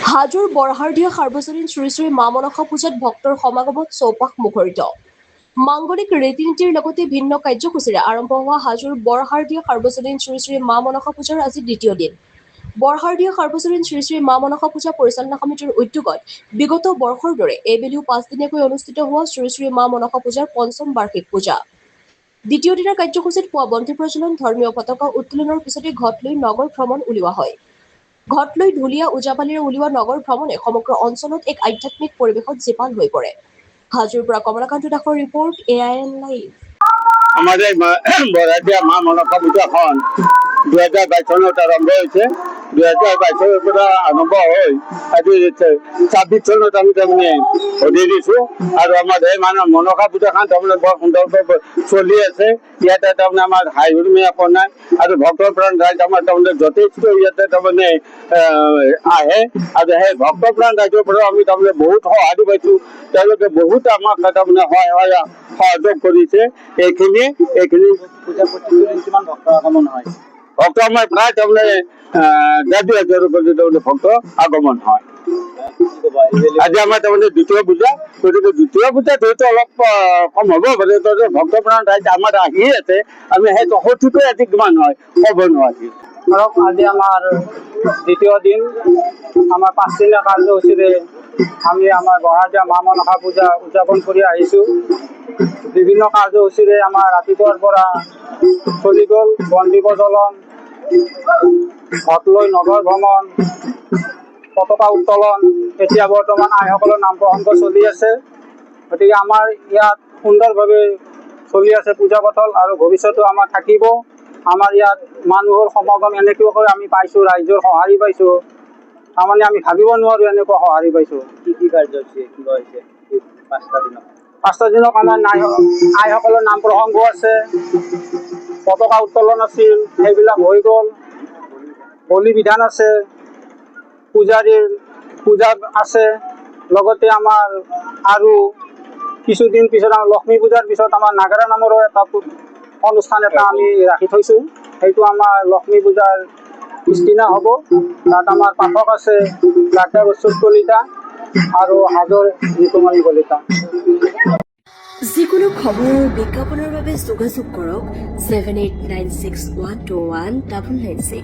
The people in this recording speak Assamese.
হাজোৰ বৰহাৰদিয়া সাৰ্বজনীন শ্ৰী শ্ৰী মা মনসা পূজাত ভক্তৰ সমাগমত চৌপাশ মুখৰিত। মাংগলিক ৰীতি নীতিৰ লগতে ভিন্ন কাৰ্যসূচীৰে আৰম্ভ হোৱা হাজোৰ বৰহাৰদিয়া সাৰ্বজনীন শ্ৰী শ্ৰী মা মনসা পূজাৰ আজি দ্বিতীয় দিন। বৰহাৰদিয়া সাৰ্বজনীন শ্ৰী শ্ৰী মা মনসা পূজা পৰিচালনা সমিতিৰ উদ্যোগত বিগত বৰ্ষৰ দৰে এইবেলিও 5 দিনীয়াকৈ অনুষ্ঠিত হোৱা শ্ৰী শ্ৰী মা মনসা পূজাৰ পঞ্চম বাৰ্ষিক পূজা। দ্বিতীয় দিনৰ কাৰ্যসূচীত পুৱা বন্তি প্ৰজ্বলন, ধৰ্মীয় পতাকা উত্তোলনৰ পিছতে ঘট লৈ নগৰ ভ্ৰমণ উলিওৱা হয়। ঘট লৈ ঢুলীয়া ওজাপালিৰে উলিওৱা নগৰ ভ্ৰমণে সমগ্ৰ অঞ্চলত এক আধ্যাত্মিক পৰিৱেশত জীপাল হৈ পৰে। হাজোৰ পৰা কমলাকান্ত দাসৰ ৰিপৰ্ট, AIN লাইভ। আমাদেৰ বৰাটিয়া মা মনসা পূজাখন 2022 চনত আৰম্ভ হয়েছে। 2022 পৰা আৰম্ভ হৈ আজি 26 চনত আমি তাৰমানে সদি দিছোঁ আৰু আমাৰ এই মনসা পূজাখন তাৰমানে বৰ সুন্দৰকৈ চলি আছে। ইয়াতে তাৰমানে আমাৰ হাই হুৰুমীয়া কনাই আৰু ভক্তৰ প্ৰাণ ৰাইজ আমাৰ তাৰমানে যথেষ্ট ইয়াতে তাৰমানে আহে আৰু সেই ভক্তৰ প্ৰাণ ৰাইজৰ পৰা আমি তাৰমানে বহুত সঁহাৰি পাইছোঁ। তেওঁলোকে বহুত আমাক তাৰমানে সহযোগ কৰিছে। এইখিনি পূজা প্ৰতিদিন কিমান ভক্ত আগমন হয়? ভক্ত আমাৰ প্ৰায় তাৰমানে 1,500 তাৰমানে ভক্ত আগমন হয়। আজি আমাৰ তাৰমানে দ্বিতীয় পূজা, গতিকে দ্বিতীয় পূজাত হয়তো অলপ কম হ'ব পাৰে। ভক্ত প্ৰাণ ৰাইজ আমাৰ আহি আছে, আমি সেইটো সঠিককৈ আজি কিমান হয় ক'ব নোৱাৰি। ধৰক আজি আমাৰ দ্বিতীয় দিন, আমাৰ 5 দিনীয়া কাৰ্যসূচীৰে আমি আমাৰ বৰহাৰদিয়া মা মনসা পূজা উদযাপন কৰি আহিছোঁ। বিভিন্ন কাৰ্যসূচীৰে আমাৰ ৰাতিপুৱাৰ পৰা চলি গ'ল। বন্তি প্ৰজ্বলন, ঘট লৈ নগৰ ভ্ৰমণ, পতাকা উত্তোলন, এতিয়া বৰ্তমান আইসকলৰ নাম প্ৰসংগ চলি আছে। গতিকে আমাৰ ইয়াত সুন্দৰভাৱে চলি আছে পূজা পাতল আৰু ভৱিষ্যতেও আমাৰ থাকিব। আমাৰ ইয়াত মানুহৰ সমাগম এনেকুৱাকৈ আমি পাইছোঁ, ৰাইজৰ সঁহাৰি পাইছোঁ, তাৰমানে আমি ভাবিব নোৱাৰোঁ এনেকুৱা সঁহাৰি পাইছোঁ। কি কাৰ্যসূচী কিবা হৈছে 5টা দিনত? 5টা দিনত আমাৰ আইসকলৰ নাম প্ৰসংগ আছে, পতাকা উত্তোলন আছিল, সেইবিলাক হৈ গ'ল। বলি বিধান আছে, পূজাৰীৰ পূজা আছে, লগতে আমাৰ আৰু কিছুদিন পিছত আমাৰ লক্ষ্মী পূজাৰ পিছত আমাৰ নাগাৰা নামৰো এটা অনুষ্ঠান এটা আমি ৰাখি থৈছোঁ। সেইটো আমাৰ লক্ষ্মী পূজাৰ পিছদিনা হ'ব। তাত আমাৰ পাঠক আছে ডাক্তৰ অচ্যুত কলিতা আৰু হাজোৰ ঋতুমণি কলিতা। যিকোনো খবৰ আৰু বিজ্ঞাপনৰ বাবে যোগাযোগ কৰক 7896121996।